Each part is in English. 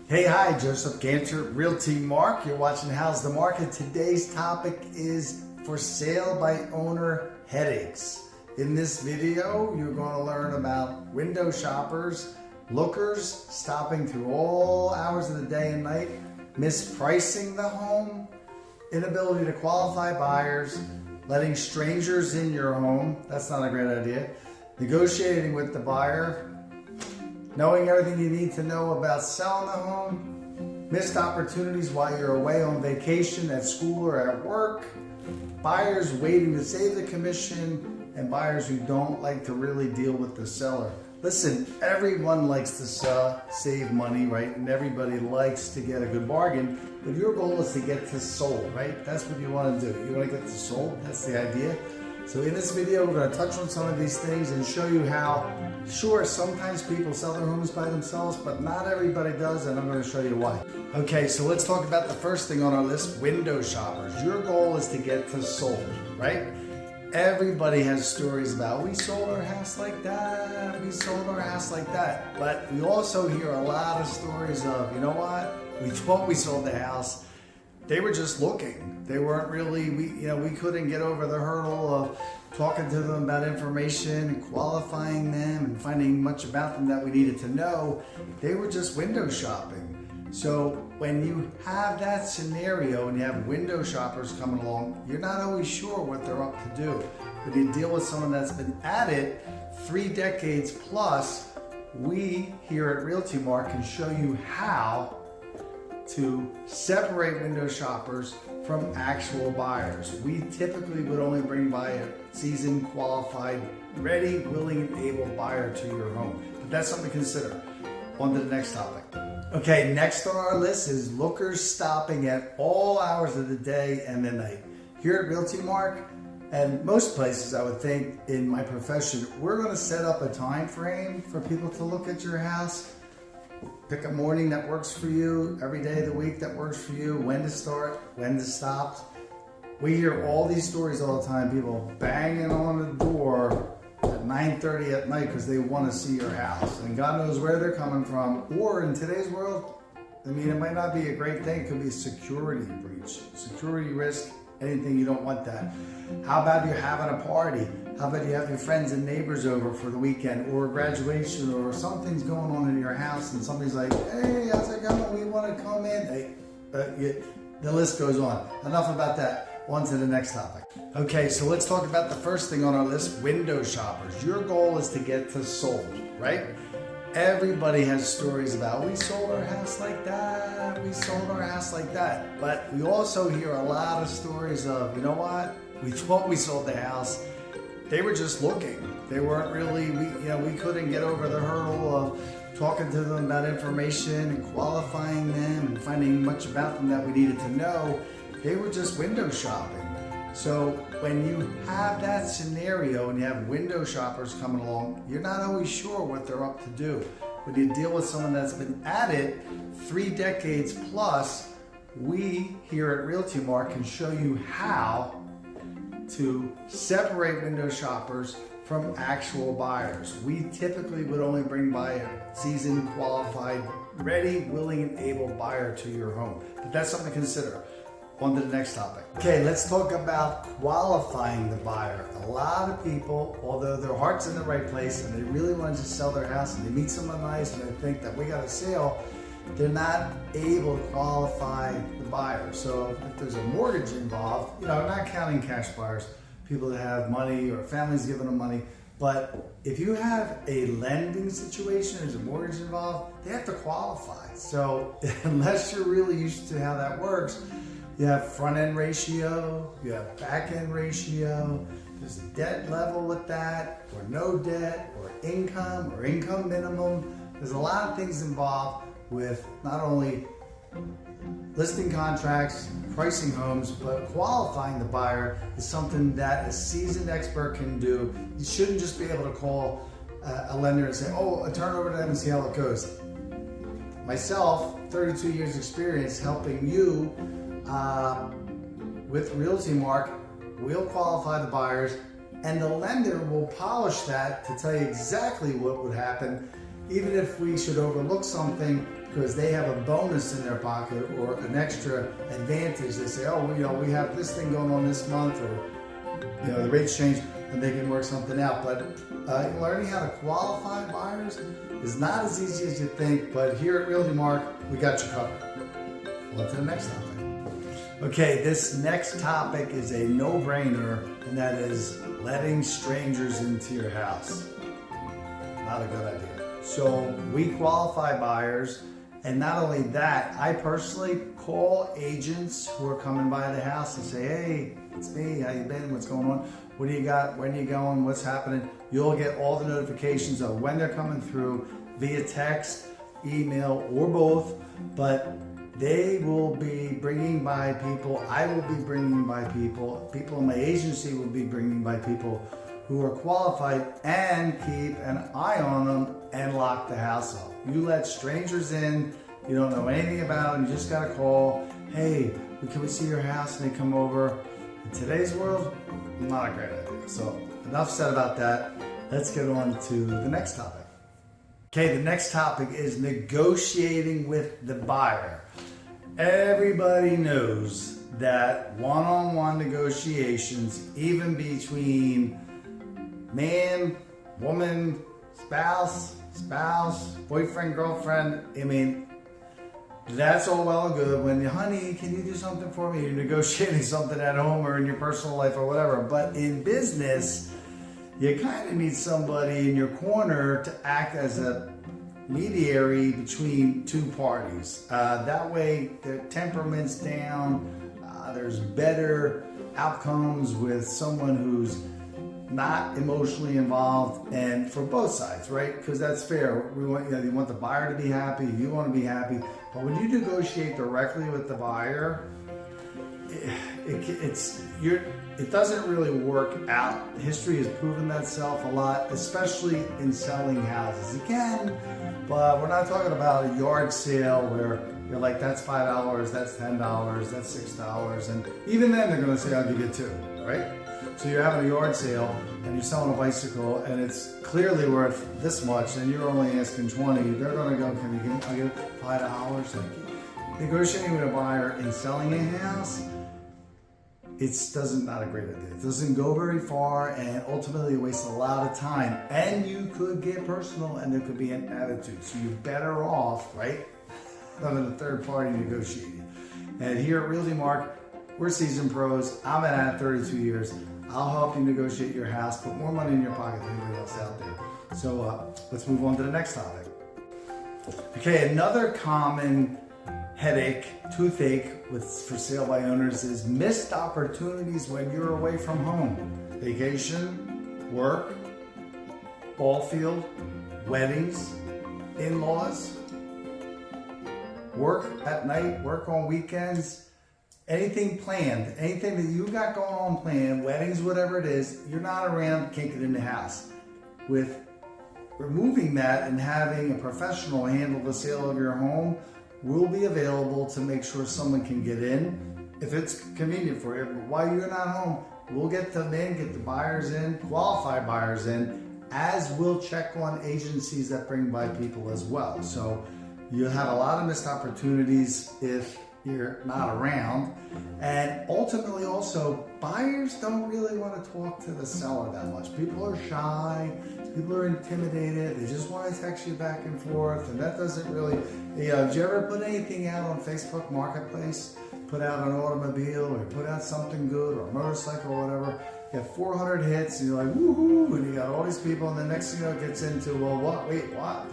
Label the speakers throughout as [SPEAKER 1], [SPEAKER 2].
[SPEAKER 1] Hey, hi, Joseph Gancher, Realty Mark. You're watching How's the Market. Today's topic is for sale by owner headaches. In this video, you're going to learn about window shoppers, lookers stopping through all hours of the day and night, mispricing the home, inability to qualify buyers, letting strangers in your home. That's not a great idea. Negotiating with the buyer, knowing everything you need to know about selling the home, missed opportunities while you're away on vacation, at school, or at work, buyers waiting to save the commission, and buyers who don't like to really deal with the seller. Listen, everyone likes to save money, right? And everybody likes to get a good bargain, but your goal is to get to sold, right? That's what you want to do. You want to get to sold, that's the idea. So in this video, we're going to touch on some of these things and show you how, sure, sometimes people sell their homes by themselves, but not everybody does, and I'm going to show you why. Okay, so let's talk about the first thing on our list, window shoppers. Your goal is to get to sold, right? Everybody has stories about, we sold our house like that, we sold our house like that. But we also hear a lot of stories of, you know what, we thought we sold the house. They were just looking. They weren't really, we couldn't get over the hurdle of talking to them about information and qualifying them and finding much about them that we needed to know. They were just window shopping. So when you have that scenario and you have window shoppers coming along, you're not always sure what they're up to do. When you deal with someone that's been at it 3 decades plus, we here at Realty Mark can show you how to separate window shoppers from actual buyers. We typically would only bring by a seasoned, qualified, ready, willing, and able buyer to your home. But that's something to consider. On to the next topic. Okay, next on our list is lookers stopping at all hours of the day and the night. Here at Realty Mark, and most places I would think in my profession, we're going to set up a time frame for people to look at your house. Pick a morning that works for you, every day of the week that works for you, when to start, when to stop. We hear all these stories all the time, people banging on the door at 9:30 at night because they want to see your house. And God knows where they're coming from. Or in today's world, I mean, it might not be a great thing. It could be a security breach, security risk, anything. You don't want that. How about you're having a party? How about you have your friends and neighbors over for the weekend, or a graduation, or something's going on in your house and somebody's like, hey, how's it going? We want to come in. Hey, the list goes on. Enough about that. On to the next topic. Okay, so let's talk about the first thing on our list, window shoppers. Your goal is to get to sold, right? Everybody has stories about, we sold our house like that, we sold our house like that. But we also hear a lot of stories of, you know what, we thought we sold the house. They were just looking. They weren't really, we couldn't get over the hurdle of talking to them about information and qualifying them and finding much about them that we needed to know. They were just window shopping. So when you have that scenario and you have window shoppers coming along, you're not always sure what they're up to do. When you deal with someone that's been at it 3 decades plus, we here at Realty Mark can show you how to separate window shoppers from actual buyers. We typically would only bring by a seasoned, qualified, ready, willing, and able buyer to your home. But that's something to consider. On to the next topic. Okay, let's talk about qualifying the buyer. A lot of people, although their heart's in the right place and they really want to just sell their house and they meet someone nice and they think that we got a sale, they're not able to qualify the buyer. So if there's a mortgage involved, not counting cash buyers, people that have money or families giving them money, but if you have a lending situation, there's a mortgage involved, they have to qualify. So unless you're really used to how that works, you have front-end ratio, you have back-end ratio, there's a debt level with that, or no debt, or income minimum. There's a lot of things involved with not only listing contracts, pricing homes, but qualifying the buyer is something that a seasoned expert can do. You shouldn't just be able to call a lender and say, oh, turn over to them and see how it goes. Myself, 32 years experience helping you with Realty Mark, we'll qualify the buyers, and the lender will polish that to tell you exactly what would happen. Even if we should overlook something, because they have a bonus in their pocket or an extra advantage. They say, oh, we have this thing going on this month, or the rates change, and they can work something out. But learning how to qualify buyers is not as easy as you think, but here at Realty Mark, we got you covered. On to the next topic. Okay, this next topic is a no-brainer, and that is letting strangers into your house. Not a good idea. So we qualify buyers, and not only that, I personally call agents who are coming by the house and say, hey, it's me, how you been, what's going on, what do you got, when are you going, what's happening. You'll get all the notifications of when they're coming through via text, email, or both, but they will be bringing by people, I will be bringing by people in my agency will be bringing by people who are qualified, and keep an eye on them and lock the house up. You let strangers in, you don't know anything about them, you just got a call, hey, can we see your house? And they come over. In today's world, not a great idea. So enough said about that. Let's get on to the next topic. Okay, the next topic is negotiating with the buyer. Everybody knows that one-on-one negotiations, even between man, woman, spouse, boyfriend, girlfriend, I mean, that's all well and good when, honey, can you do something for me? You're negotiating something at home or in your personal life or whatever. But in business, you kind of need somebody in your corner to act as a mediary between two parties. That way, their temperament's down. There's better outcomes with someone who's not emotionally involved, and for both sides, right? Because that's fair. We want, you want the buyer to be happy, you want to be happy. But when you negotiate directly with the buyer, it doesn't really work out. History has proven that self a lot, especially in selling houses. You can, but we're not talking about a yard sale where you're like, that's $5, that's $10, that's $6, and even then they're going to say, I'll give you $2, right? So you're having a yard sale and you're selling a bicycle and it's clearly worth this much and you're only asking $20. They're going to go, I'll give $5. Negotiating with a buyer and selling a house, it's not a great idea. It doesn't go very far, and ultimately it wastes a lot of time. And you could get personal and there could be an attitude. So you're better off, right, having a third party negotiating. And here at Realty Mark, we're seasoned pros. I've been at it 32 years. I'll help you negotiate your house, put more money in your pocket than anybody else out there. So let's move on to the next topic. Okay, another common headache, toothache for sale by owners is missed opportunities when you're away from home. Vacation, work, ball field, weddings, in-laws, work at night, work on weekends. Anything planned, anything that you got going on planned, weddings, whatever it is, you're not around, can't get in the house. With removing that and having a professional handle the sale of your home, we'll be available to make sure someone can get in if it's convenient for you. But while you're not home, we'll get them in, get the buyers in, qualified buyers in, as we'll check on agencies that bring by people as well. So you'll have a lot of missed opportunities if you're not around. And ultimately also, buyers don't really want to talk to the seller that much. People are shy, people are intimidated, they just want to text you back and forth, and that doesn't really, did you ever put anything out on Facebook Marketplace? Put out an automobile or put out something good or a motorcycle or whatever, you have 400 hits and you're like, woohoo, and you got all these people, and the next thing you know it gets into, well, what, wait, what?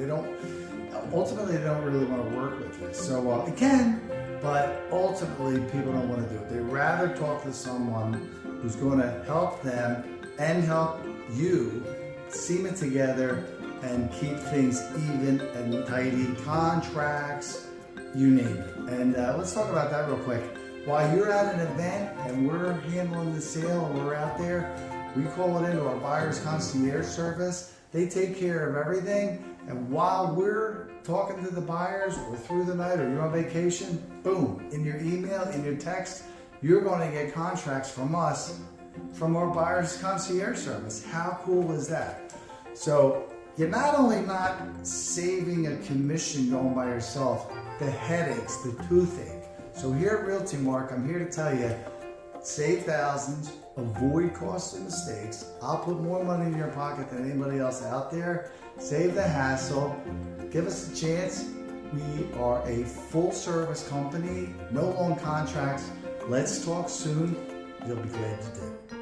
[SPEAKER 1] Ultimately they don't really want to work with you. So it can, but ultimately people don't want to do it. They rather talk to someone who's going to help them and help you seam it together and keep things even and tidy, contracts, you name it. And let's talk about that real quick. While you're at an event and we're handling the sale and we're out there, we call it into our buyer's concierge service. They take care of everything. And while we're talking to the buyers or through the night or you're on vacation, boom, in your email, in your text, you're going to get contracts from us, from our buyer's concierge service. How cool is that? So you're not only not saving a commission going by yourself, the headaches, the toothache. So here at Realty Mark, I'm here to tell you, save thousands, avoid costly mistakes. I'll put more money in your pocket than anybody else out there. Save the hassle. Give us a chance. We are a full service company, no long contracts. Let's talk soon. You'll be glad to do.